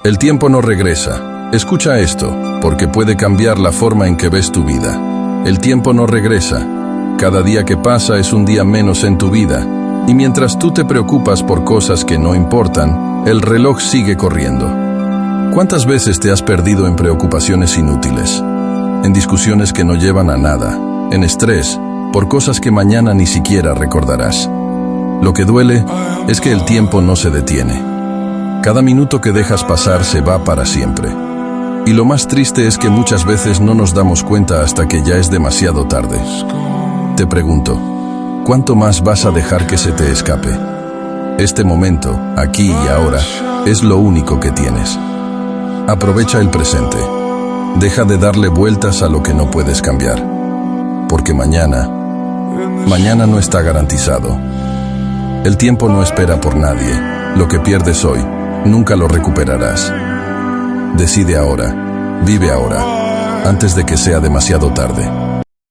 El tiempo no regresa. Escucha esto, porque puede cambiar la forma en que ves tu vida. El tiempo no regresa. Cada día que pasa es un día menos en tu vida. Y mientras tú te preocupas por cosas que no importan, el reloj sigue corriendo. ¿Cuántas veces te has perdido en preocupaciones inútiles? En discusiones que no llevan a nada. En estrés, por cosas que mañana ni siquiera recordarás. Lo que duele es que el tiempo no se detiene. Cada minuto que dejas pasar se va para siempre. Y lo más triste es que muchas veces no nos damos cuenta hasta que ya es demasiado tarde. Te pregunto, ¿cuánto más vas a dejar que se te escape? Este momento, aquí y ahora, es lo único que tienes. Aprovecha el presente. Deja de darle vueltas a lo que no puedes cambiar. Porque mañana no está garantizado. El tiempo no espera por nadie. Lo que pierdes hoy, nunca lo recuperarás. Decide ahora, vive ahora, antes de que sea demasiado tarde.